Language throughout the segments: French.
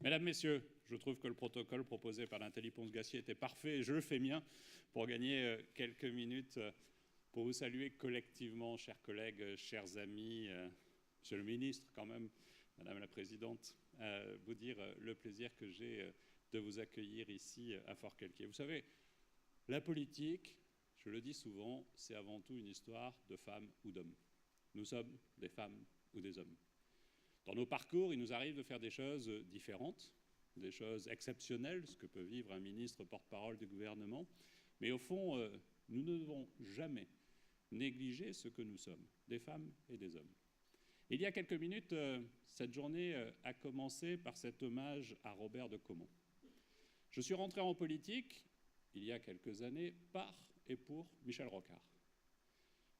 Mesdames, Messieurs, je trouve que le protocole proposé par Nathalie Ponce-Gassier était parfait et je le fais mien pour gagner quelques minutes pour vous saluer collectivement, chers collègues, chers amis, Monsieur le ministre quand même, Madame la Présidente, vous dire le plaisir que j'ai de vous accueillir ici à Forcalquier. Vous savez, la politique, je le dis souvent, c'est avant tout une histoire de femmes ou d'hommes. Nous sommes des femmes ou des hommes. Dans nos parcours, il nous arrive de faire des choses différentes, des choses exceptionnelles, ce que peut vivre un ministre porte-parole du gouvernement. Mais au fond, nous ne devons jamais négliger ce que nous sommes, des femmes et des hommes. Il y a quelques minutes, cette journée a commencé par cet hommage à Robert de Caumont. Je suis rentré en politique, il y a quelques années, par et pour Michel Rocard.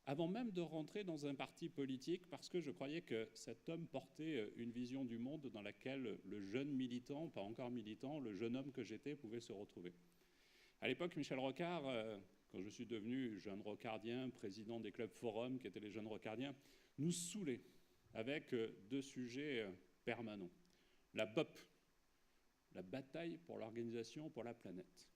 Avant même de rentrer dans un parti politique, parce que je croyais que cet homme portait une vision du monde dans laquelle le jeune militant, pas encore militant, le jeune homme que j'étais pouvait se retrouver. À l'époque, Michel Rocard, quand je suis devenu jeune rocardien, président des clubs forums, qui étaient les jeunes rocardiens, nous saoulait avec deux sujets permanents. La BOP, la bataille pour l'organisation pour la planète.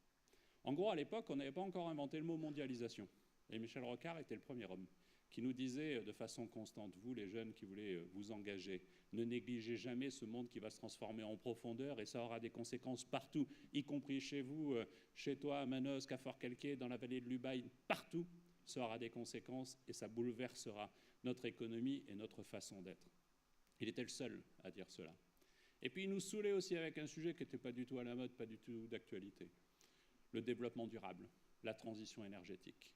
En gros, à l'époque, on n'avait pas encore inventé le mot mondialisation. Et Michel Rocard était le premier homme qui nous disait de façon constante, vous les jeunes qui voulez vous engager, ne négligez jamais ce monde qui va se transformer en profondeur et ça aura des conséquences partout, y compris chez vous, chez toi à Manosque, à Forcalquier, dans la vallée de l'Ubaye, partout, ça aura des conséquences et ça bouleversera notre économie et notre façon d'être. Il était le seul à dire cela. Et puis il nous saoulait aussi avec un sujet qui n'était pas du tout à la mode, pas du tout d'actualité, le développement durable, la transition énergétique.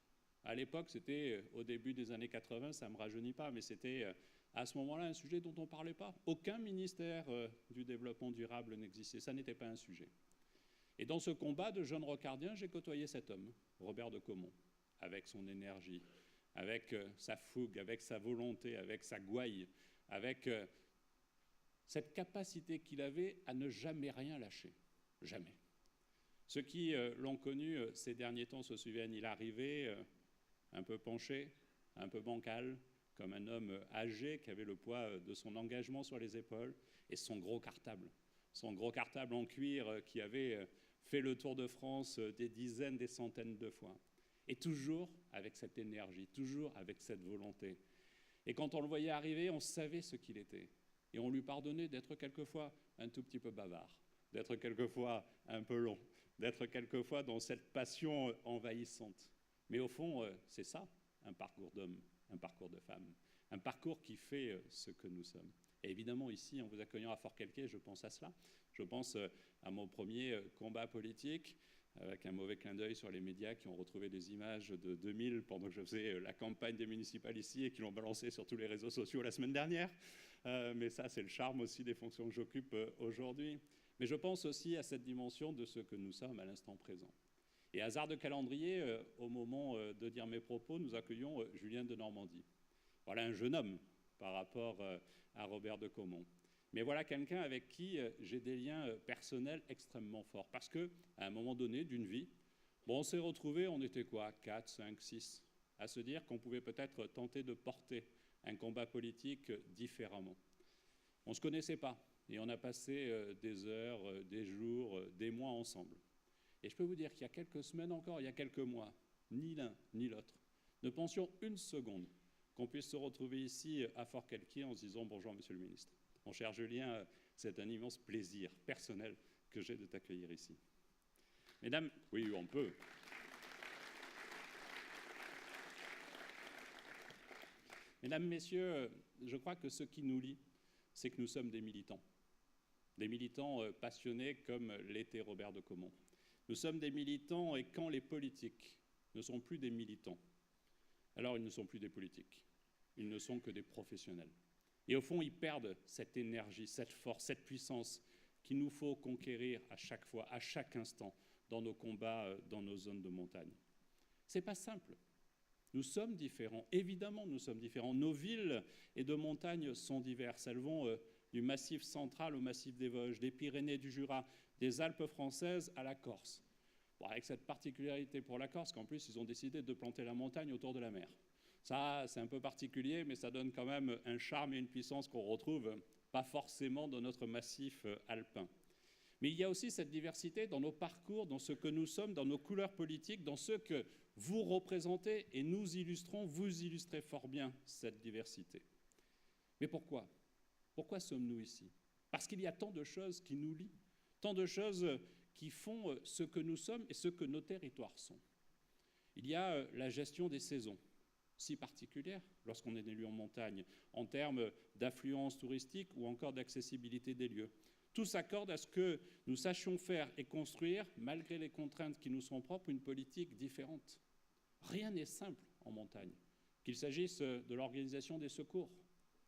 À l'époque, c'était au début des années 80, ça ne me rajeunit pas, mais c'était à ce moment-là un sujet dont on ne parlait pas. Aucun ministère du développement durable n'existait, ça n'était pas un sujet. Et dans ce combat de jeunes rocardiens, j'ai côtoyé cet homme, Robert de Caumont, avec son énergie, avec sa fougue, avec sa volonté, avec sa gouaille, avec cette capacité qu'il avait à ne jamais rien lâcher, jamais. Ceux qui l'ont connu ces derniers temps se souviennent, il arrivait un peu penché, un peu bancal, comme un homme âgé qui avait le poids de son engagement sur les épaules, et son gros cartable en cuir qui avait fait le Tour de France des dizaines, des centaines de fois. Et toujours avec cette énergie, toujours avec cette volonté. Et quand on le voyait arriver, on savait ce qu'il était. Et on lui pardonnait d'être quelquefois un tout petit peu bavard, d'être quelquefois un peu long, d'être quelquefois dans cette passion envahissante. Mais au fond, c'est ça, un parcours d'homme, un parcours de femme, un parcours qui fait ce que nous sommes. Et évidemment, ici, en vous accueillant à Forcalquier, je pense à cela. Je pense à mon premier combat politique, avec un mauvais clin d'œil sur les médias qui ont retrouvé des images de 2000 pendant que je faisais la campagne des municipales ici et qui l'ont balancé sur tous les réseaux sociaux la semaine dernière. Mais ça, c'est le charme aussi des fonctions que j'occupe aujourd'hui. Mais je pense aussi à cette dimension de ce que nous sommes à l'instant présent. Et hasard de calendrier, au moment de dire mes propos, nous accueillons Julien de Normandie. Voilà un jeune homme par rapport à Robert de Caumont. Mais voilà quelqu'un avec qui j'ai des liens personnels extrêmement forts. Parce qu'à un moment donné d'une vie, on s'est retrouvés, on était quoi, 4, 5, 6, à se dire qu'on pouvait peut-être tenter de porter un combat politique différemment. On ne se connaissait pas et on a passé des heures, des jours, des mois ensemble. Et je peux vous dire qu'il y a quelques semaines encore, il y a quelques mois, ni l'un ni l'autre ne pensions une seconde qu'on puisse se retrouver ici à Forcalquier en se disant « Bonjour, Monsieur le Ministre ». Mon cher Julien, c'est un immense plaisir personnel que j'ai de t'accueillir ici. Mesdames, oui, on peut. Mesdames, Messieurs, je crois que ce qui nous lie, c'est que nous sommes des militants passionnés comme l'était Robert de Caumont. Nous sommes des militants et quand les politiques ne sont plus des militants, alors ils ne sont plus des politiques, ils ne sont que des professionnels. Et au fond, ils perdent cette énergie, cette force, cette puissance qu'il nous faut conquérir à chaque fois, à chaque instant, dans nos combats, dans nos zones de montagne. Ce n'est pas simple. Nous sommes différents, évidemment nous sommes différents. Nos villes et de montagne sont diverses. Elles vont du Massif central au Massif des Vosges, des Pyrénées du Jura, des Alpes françaises à la Corse. Bon, avec cette particularité pour la Corse qu'en plus ils ont décidé de planter la montagne autour de la mer. Ça, c'est un peu particulier, mais ça donne quand même un charme et une puissance qu'on retrouve pas forcément dans notre massif alpin. Mais il y a aussi cette diversité dans nos parcours, dans ce que nous sommes, dans nos couleurs politiques, dans ce que vous représentez, et nous illustrons, vous illustrez fort bien cette diversité. Mais pourquoi? Pourquoi sommes-nous ici? Parce qu'il y a tant de choses qui nous lient, tant de choses qui font ce que nous sommes et ce que nos territoires sont. Il y a la gestion des saisons, si particulière lorsqu'on est élu en montagne, en termes d'affluence touristique ou encore d'accessibilité des lieux. Tout s'accorde à ce que nous sachions faire et construire, malgré les contraintes qui nous sont propres, une politique différente. Rien n'est simple en montagne, qu'il s'agisse de l'organisation des secours.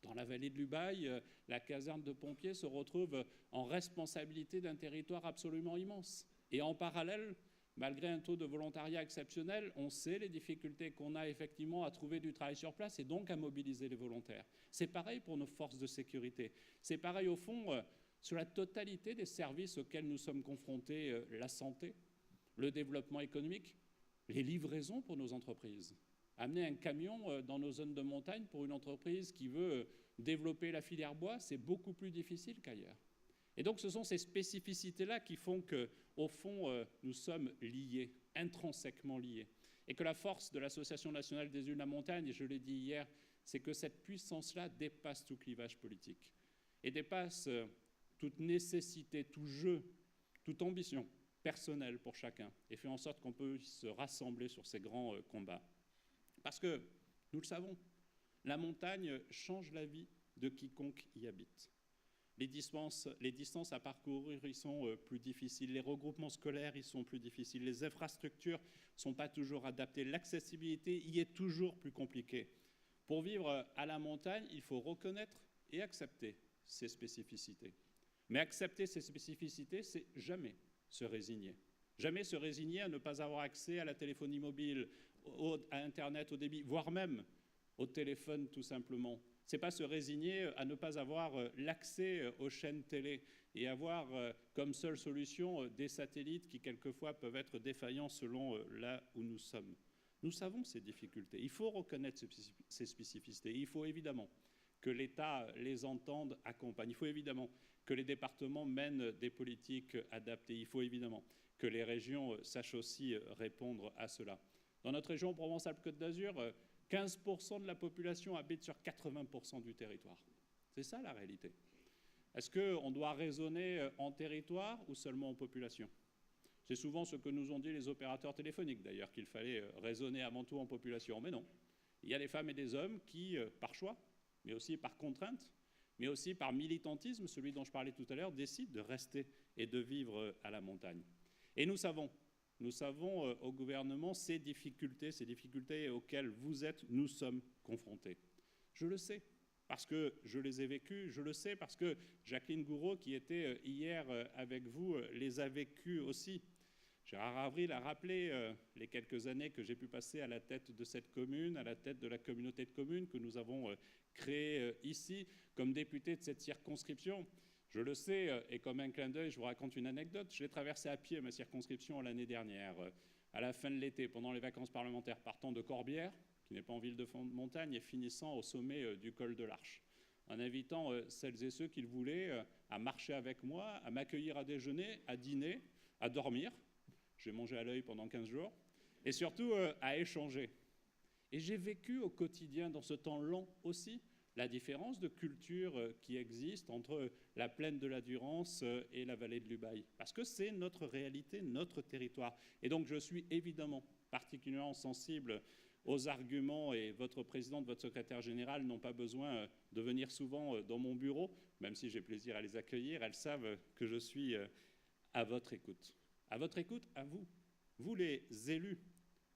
Dans la vallée de l'Ubaye, la caserne de pompiers se retrouve en responsabilité d'un territoire absolument immense. Et en parallèle, malgré un taux de volontariat exceptionnel, on sait les difficultés qu'on a effectivement à trouver du travail sur place et donc à mobiliser les volontaires. C'est pareil pour nos forces de sécurité. C'est pareil au fond sur la totalité des services auxquels nous sommes confrontés, la santé, le développement économique, les livraisons pour nos entreprises. Amener un camion dans nos zones de montagne pour une entreprise qui veut développer la filière bois, c'est beaucoup plus difficile qu'ailleurs. Et donc ce sont ces spécificités-là qui font qu'au fond, nous sommes liés, intrinsèquement liés. Et que la force de l'Association nationale des élus de la montagne, et je l'ai dit hier, c'est que cette puissance-là dépasse tout clivage politique et dépasse toute nécessité, tout jeu, toute ambition personnelle pour chacun et fait en sorte qu'on peut se rassembler sur ces grands combats. Parce que, nous le savons, la montagne change la vie de quiconque y habite. Les distances à parcourir y sont plus difficiles, les regroupements scolaires y sont plus difficiles, les infrastructures ne sont pas toujours adaptées, l'accessibilité y est toujours plus compliquée. Pour vivre à la montagne, il faut reconnaître et accepter ces spécificités. Mais accepter ces spécificités, c'est jamais se résigner. Jamais se résigner à ne pas avoir accès à la téléphonie mobile, à Internet, au débit, voire même au téléphone tout simplement. Ce n'est pas se résigner à ne pas avoir l'accès aux chaînes télé et avoir comme seule solution des satellites qui quelquefois peuvent être défaillants selon là où nous sommes. Nous savons ces difficultés. Il faut reconnaître ces spécificités. Il faut évidemment que l'État les entende, accompagne. Il faut évidemment que les départements mènent des politiques adaptées. Il faut évidemment que les régions sachent aussi répondre à cela. Dans notre région Provence-Alpes-Côte d'Azur, 15% de la population habite sur 80% du territoire. C'est ça la réalité. Est-ce qu'on doit raisonner en territoire ou seulement en population? C'est souvent ce que nous ont dit les opérateurs téléphoniques d'ailleurs, qu'il fallait raisonner avant tout en population. Mais non, il y a des femmes et des hommes qui, par choix, mais aussi par contrainte, mais aussi par militantisme, celui dont je parlais tout à l'heure, décident de rester et de vivre à la montagne. Et nous savons au gouvernement ces difficultés auxquelles vous êtes, nous sommes confrontés. Je le sais, parce que je les ai vécues, je le sais parce que Jacqueline Gouraud, qui était hier avec vous, les a vécues aussi. Gérard Avril a rappelé les quelques années que j'ai pu passer à la tête de cette commune, à la tête de la communauté de communes que nous avons créée ici, comme député de cette circonscription. Je le sais, et comme un clin d'œil, je vous raconte une anecdote. Je l'ai traversé à pied, ma circonscription, l'année dernière, à la fin de l'été, pendant les vacances parlementaires, partant de Corbières, qui n'est pas en ville de montagne, et finissant au sommet du col de l'Arche, en invitant celles et ceux qui le voulaient à marcher avec moi, à m'accueillir à déjeuner, à dîner, à dormir. J'ai mangé à l'œil pendant 15 jours, et surtout à échanger. Et j'ai vécu au quotidien, dans ce temps long aussi, la différence de culture qui existe entre la plaine de la Durance et la vallée de l'Ubaye. Parce que c'est notre réalité, notre territoire. Et donc je suis évidemment particulièrement sensible aux arguments, et votre présidente, votre secrétaire général n'ont pas besoin de venir souvent dans mon bureau, même si j'ai plaisir à les accueillir. Elles savent que je suis à votre écoute. À votre écoute, à vous. Vous les élus,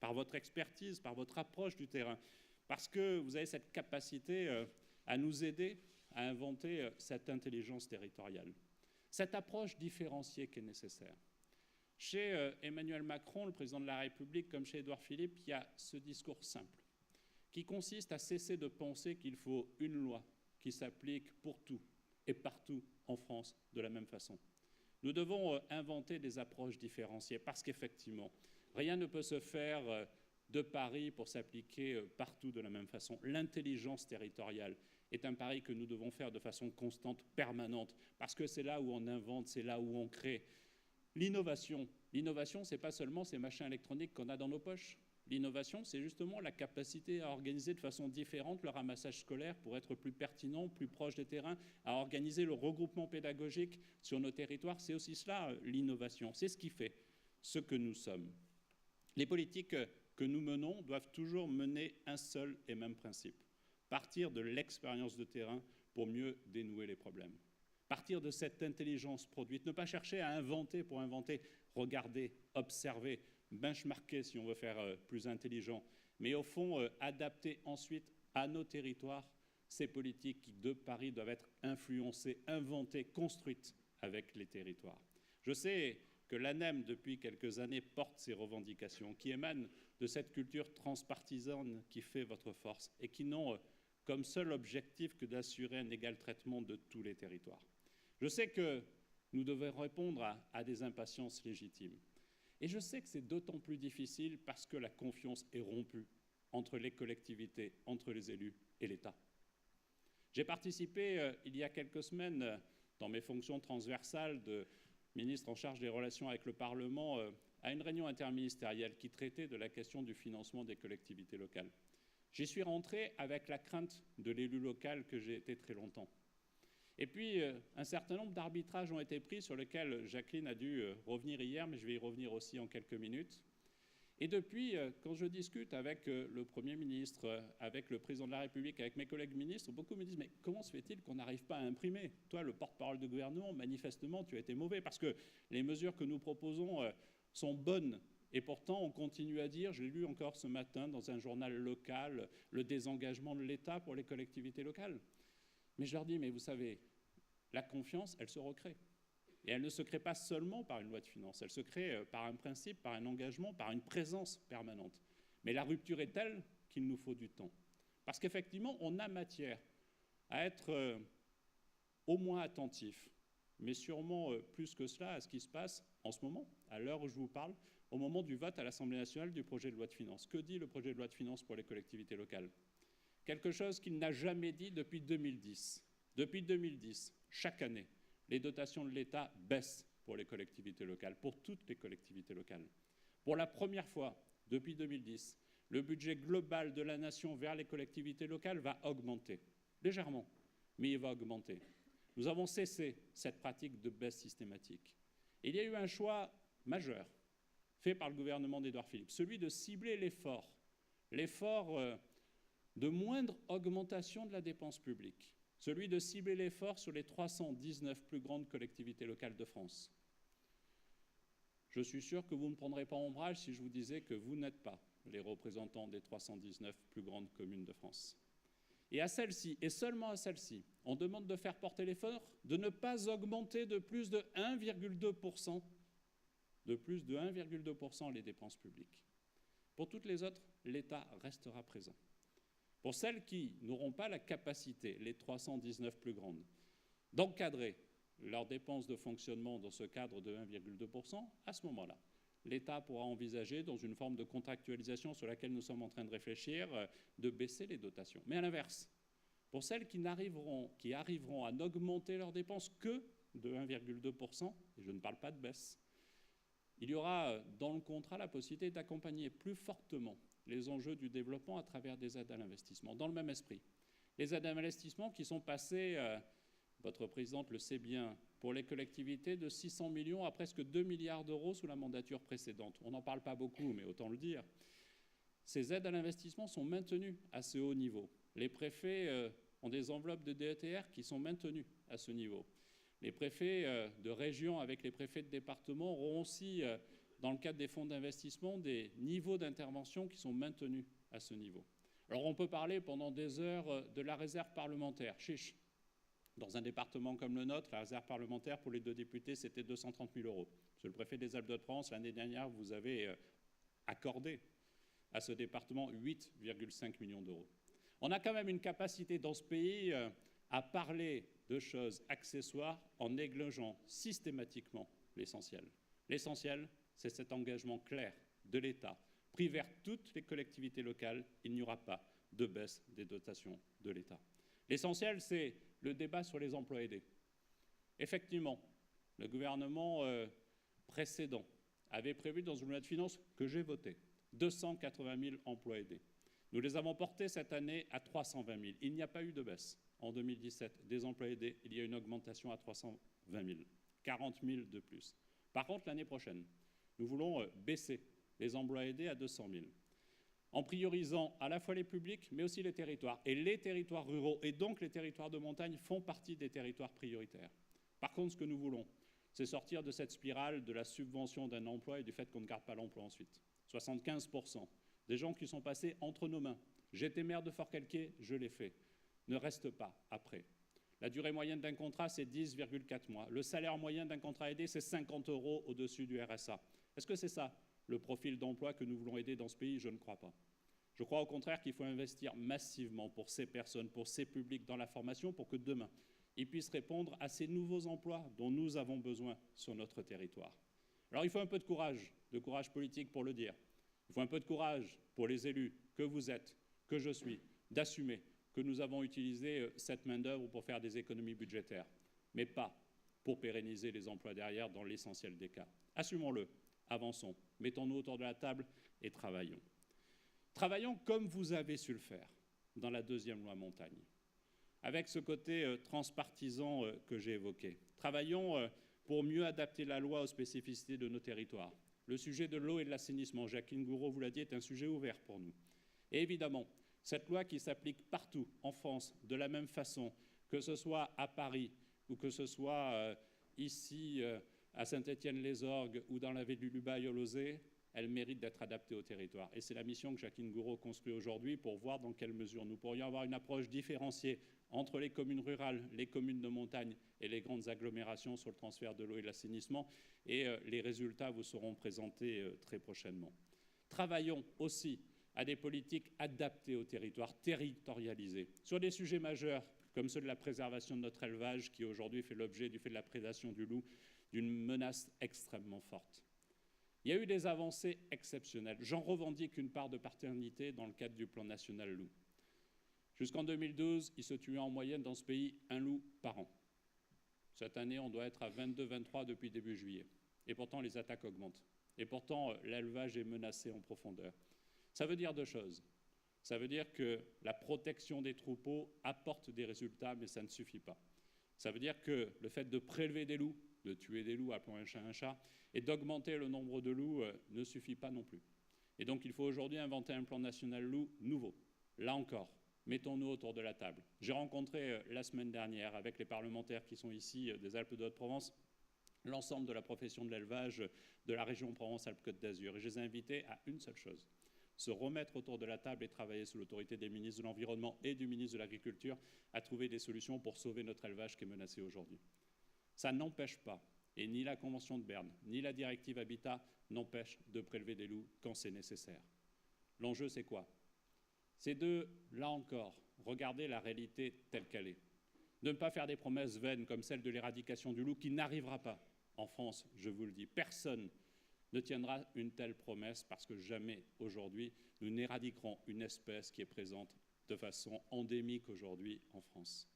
par votre expertise, par votre approche du terrain. Parce que vous avez cette capacité à nous aider à inventer cette intelligence territoriale, cette approche différenciée qui est nécessaire. Chez Emmanuel Macron, le président de la République, comme chez Édouard Philippe, il y a ce discours simple qui consiste à cesser de penser qu'il faut une loi qui s'applique pour tout et partout en France de la même façon. Nous devons inventer des approches différenciées parce qu'effectivement, rien ne peut se faire de Paris pour s'appliquer partout de la même façon. L'intelligence territoriale est un pari que nous devons faire de façon constante, permanente, parce que c'est là où on invente, c'est là où on crée. L'innovation, ce n'est pas seulement ces machins électroniques qu'on a dans nos poches. L'innovation, c'est justement la capacité à organiser de façon différente le ramassage scolaire pour être plus pertinent, plus proche des terrains, à organiser le regroupement pédagogique sur nos territoires. C'est aussi cela, l'innovation. C'est ce qui fait ce que nous sommes. Les politiques que nous menons doivent toujours mener un seul et même principe. Partir de l'expérience de terrain pour mieux dénouer les problèmes. Partir de cette intelligence produite, ne pas chercher à inventer pour inventer, regarder, observer, benchmarker si on veut faire plus intelligent, mais au fond adapter ensuite à nos territoires ces politiques qui de Paris doivent être influencées, inventées, construites avec les territoires. Je sais que l'ANEM depuis quelques années porte ces revendications qui émanent de cette culture transpartisane qui fait votre force et qui n'ont comme seul objectif que d'assurer un égal traitement de tous les territoires. Je sais que nous devons répondre à des impatiences légitimes. Et je sais que c'est d'autant plus difficile parce que la confiance est rompue entre les collectivités, entre les élus et l'État. J'ai participé il y a quelques semaines, dans mes fonctions transversales de ministre en charge des relations avec le Parlement, à une réunion interministérielle qui traitait de la question du financement des collectivités locales. J'y suis rentré avec la crainte de l'élu local que j'ai été très longtemps. Et puis, un certain nombre d'arbitrages ont été pris sur lesquels Jacqueline a dû revenir hier, mais je vais y revenir aussi en quelques minutes. Et depuis, quand je discute avec le Premier ministre, avec le Président de la République, avec mes collègues ministres, beaucoup me disent « Mais comment se fait-il qu'on n'arrive pas à imprimer ? Toi, le porte-parole du gouvernement, manifestement, tu as été mauvais parce que les mesures que nous proposons sont bonnes. Et pourtant, on continue à dire, je l'ai lu encore ce matin dans un journal local, le désengagement de l'État pour les collectivités locales. » Mais je leur dis, mais vous savez, la confiance, elle se recrée. Et elle ne se crée pas seulement par une loi de finances, elle se crée par un principe, par un engagement, par une présence permanente. Mais la rupture est telle qu'il nous faut du temps. Parce qu'effectivement, on a matière à être au moins attentif, mais sûrement plus que cela à ce qui se passe en ce moment, à l'heure où je vous parle, au moment du vote à l'Assemblée nationale du projet de loi de finances. Que dit le projet de loi de finances pour les collectivités locales ? Quelque chose qu'il n'a jamais dit depuis 2010. Depuis 2010, chaque année, les dotations de l'État baissent pour les collectivités locales, pour toutes les collectivités locales. Pour la première fois, depuis 2010, le budget global de la nation vers les collectivités locales va augmenter, légèrement, mais il va augmenter. Nous avons cessé cette pratique de baisse systématique. Et il y a eu un choix majeur fait par le gouvernement d'Édouard Philippe, celui de cibler l'effort de moindre augmentation de la dépense publique, celui de cibler l'effort sur les 319 plus grandes collectivités locales de France. Je suis sûr que vous ne prendrez pas ombrage si je vous disais que vous n'êtes pas les représentants des 319 plus grandes communes de France. Et à celles-ci, et seulement à celles-ci, on demande de faire porter l'effort de ne pas augmenter de plus de 1,2% les dépenses publiques. Pour toutes les autres, l'État restera présent. Pour celles qui n'auront pas la capacité, les 319 plus grandes, d'encadrer leurs dépenses de fonctionnement dans ce cadre de 1,2%, à ce moment-là, l'État pourra envisager, dans une forme de contractualisation sur laquelle nous sommes en train de réfléchir, de baisser les dotations. Mais à l'inverse, pour celles qui arriveront à n'augmenter leurs dépenses que de 1,2%, et je ne parle pas de baisse, il y aura dans le contrat la possibilité d'accompagner plus fortement les enjeux du développement à travers des aides à l'investissement, dans le même esprit. Les aides à l'investissement qui sont passées, votre présidente le sait bien, pour les collectivités de 600 millions à presque 2 milliards d'euros sous la mandature précédente. On n'en parle pas beaucoup, mais autant le dire. Ces aides à l'investissement sont maintenues à ce haut niveau. Les préfets ont des enveloppes de DETR qui sont maintenues à ce niveau. Les préfets de région avec les préfets de département auront aussi, dans le cadre des fonds d'investissement, des niveaux d'intervention qui sont maintenus à ce niveau. Alors on peut parler pendant des heures de la réserve parlementaire. Chiche. Dans un département comme le nôtre, la réserve parlementaire pour les 2 députés, c'était 230 000 euros. Monsieur le préfet des Alpes-de-France, l'année dernière, vous avez accordé à ce département 8,5 millions d'euros. On a quand même une capacité dans ce pays à parler de choses accessoires en négligeant systématiquement l'essentiel. L'essentiel, c'est cet engagement clair de l'État, pris vers toutes les collectivités locales. Il n'y aura pas de baisse des dotations de l'État. L'essentiel, c'est le débat sur les emplois aidés. Effectivement, le gouvernement précédent avait prévu dans une loi de finances que j'ai votée 280 000 emplois aidés. Nous les avons portés cette année à 320 000. Il n'y a pas eu de baisse. En 2017, des emplois aidés, il y a une augmentation à 320 000, 40 000 de plus. Par contre, l'année prochaine, nous voulons baisser les emplois aidés à 200 000, en priorisant à la fois les publics, mais aussi les territoires. Et les territoires ruraux, et donc les territoires de montagne, font partie des territoires prioritaires. Par contre, ce que nous voulons, c'est sortir de cette spirale de la subvention d'un emploi et du fait qu'on ne garde pas l'emploi ensuite. 75% des gens qui sont passés entre nos mains. J'étais maire de Forcalquier, je l'ai fait. Ne restent pas après. La durée moyenne d'un contrat, c'est 10,4 mois. Le salaire moyen d'un contrat aidé, c'est 50 € au-dessus du RSA. Est-ce que c'est ça, le profil d'emploi que nous voulons aider dans ce pays? Je ne crois pas. Je crois au contraire qu'il faut investir massivement pour ces personnes, pour ces publics dans la formation, pour que demain, ils puissent répondre à ces nouveaux emplois dont nous avons besoin sur notre territoire. Alors il faut un peu de courage politique pour le dire. Il faut un peu de courage pour les élus que vous êtes, que je suis, d'assumer que nous avons utilisé cette main-d'œuvre pour faire des économies budgétaires, mais pas pour pérenniser les emplois derrière dans l'essentiel des cas. Assumons-le, avançons, mettons-nous autour de la table et travaillons. Travaillons comme vous avez su le faire dans la deuxième loi montagne, avec ce côté transpartisan que j'ai évoqué. Travaillons pour mieux adapter la loi aux spécificités de nos territoires. Le sujet de l'eau et de l'assainissement, Jacqueline Gouraud vous l'a dit, est un sujet ouvert pour nous. Et évidemment, cette loi qui s'applique partout en France de la même façon, que ce soit à Paris ou que ce soit ici à Saint-Étienne-les-Orgues ou dans la ville du Lubail-Olozé, elle mérite d'être adaptée au territoire. Et c'est la mission que Jacqueline Gouraud construit aujourd'hui pour voir dans quelle mesure nous pourrions avoir une approche différenciée entre les communes rurales, les communes de montagne et les grandes agglomérations sur le transfert de l'eau et de l'assainissement. Et les résultats vous seront présentés très prochainement. Travaillons aussi à des politiques adaptées au territoire, territorialisées, sur des sujets majeurs comme ceux de la préservation de notre élevage qui aujourd'hui fait l'objet, du fait de la prédation du loup, d'une menace extrêmement forte. Il y a eu des avancées exceptionnelles. J'en revendique une part de paternité dans le cadre du plan national loup. Jusqu'en 2012, il se tuait en moyenne dans ce pays un loup par an. Cette année, on doit être à 22-23 depuis début juillet. Et pourtant, les attaques augmentent. Et pourtant, l'élevage est menacé en profondeur. Ça veut dire deux choses. Ça veut dire que la protection des troupeaux apporte des résultats, mais ça ne suffit pas. Ça veut dire que le fait de prélever des loups, de tuer des loups, appelons un chat, et d'augmenter le nombre de loups ne suffit pas non plus. Et donc il faut aujourd'hui inventer un plan national loup nouveau. Là encore, mettons-nous autour de la table. J'ai rencontré la semaine dernière avec les parlementaires qui sont ici des Alpes de Haute-Provence, l'ensemble de la profession de l'élevage de la région Provence-Alpes-Côte d'Azur. Et je les ai invités à une seule chose, se remettre autour de la table et travailler sous l'autorité des ministres de l'Environnement et du ministre de l'Agriculture à trouver des solutions pour sauver notre élevage qui est menacé aujourd'hui. Ça n'empêche pas, et ni la Convention de Berne, ni la directive Habitat n'empêchent de prélever des loups quand c'est nécessaire. L'enjeu, c'est quoi? C'est de, là encore, regarder la réalité telle qu'elle est. De ne pas faire des promesses vaines comme celle de l'éradication du loup qui n'arrivera pas en France, je vous le dis. Personne ne tiendra une telle promesse parce que jamais aujourd'hui nous n'éradiquerons une espèce qui est présente de façon endémique aujourd'hui en France.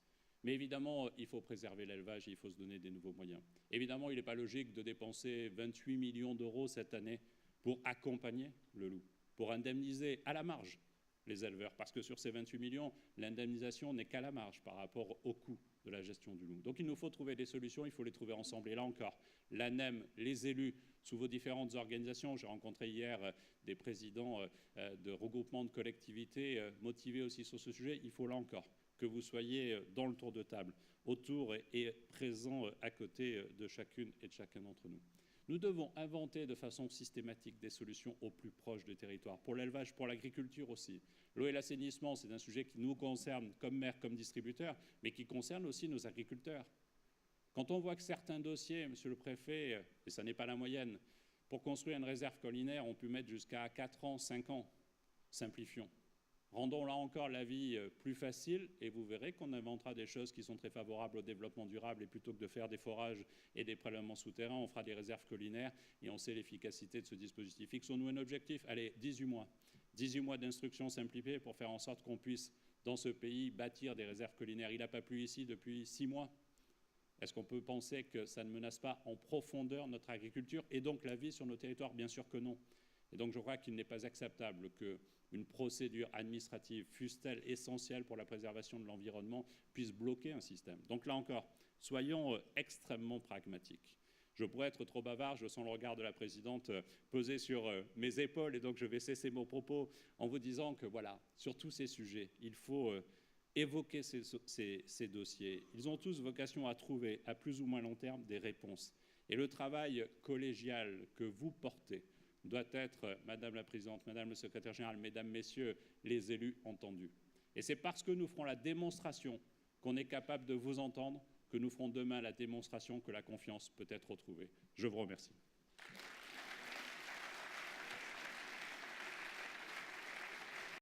Mais évidemment, il faut préserver l'élevage et il faut se donner des nouveaux moyens. Évidemment, il n'est pas logique de dépenser 28 millions d'euros cette année pour accompagner le loup, pour indemniser à la marge les éleveurs, parce que sur ces 28 millions, l'indemnisation n'est qu'à la marge par rapport au coût de la gestion du loup. Donc il nous faut trouver des solutions, il faut les trouver ensemble. Et là encore, l'ANEM, les élus, sous vos différentes organisations, j'ai rencontré hier des présidents de regroupements de collectivités motivés aussi sur ce sujet, il faut là encore que vous soyez dans le tour de table, autour et présents à côté de chacune et de chacun d'entre nous. Nous devons inventer de façon systématique des solutions au plus proche du territoire, pour l'élevage, pour l'agriculture aussi. L'eau et l'assainissement, c'est un sujet qui nous concerne comme maire, comme distributeur, mais qui concerne aussi nos agriculteurs. Quand on voit que certains dossiers, monsieur le préfet, et ça n'est pas la moyenne, pour construire une réserve collinaire, on peut mettre jusqu'à 4 ans, 5 ans. Simplifions. Rendons là encore la vie plus facile et vous verrez qu'on inventera des choses qui sont très favorables au développement durable et plutôt que de faire des forages et des prélèvements souterrains, on fera des réserves collinaires et on sait l'efficacité de ce dispositif. Fixons-nous un objectif, allez, 18 mois. 18 mois d'instruction simplifiée pour faire en sorte qu'on puisse dans ce pays bâtir des réserves collinaires. Il n'a pas plu ici depuis 6 mois. Est-ce qu'on peut penser que ça ne menace pas en profondeur notre agriculture et donc la vie sur nos territoires? Bien sûr que non. Et donc je crois qu'il n'est pas acceptable qu'une procédure administrative, fût-elle essentielle pour la préservation de l'environnement, puisse bloquer un système. Donc là encore, soyons extrêmement pragmatiques. Je pourrais être trop bavard, je sens le regard de la présidente peser sur mes épaules, et donc je vais cesser mon propos en vous disant que voilà, sur tous ces sujets, il faut évoquer ces dossiers. Ils ont tous vocation à trouver, à plus ou moins long terme, des réponses. Et le travail collégial que vous portez doit être, Madame la Présidente, Madame le Secrétaire Général, Mesdames, Messieurs les élus, entendus. Et c'est parce que nous ferons la démonstration qu'on est capable de vous entendre que nous ferons demain la démonstration que la confiance peut être retrouvée. Je vous remercie.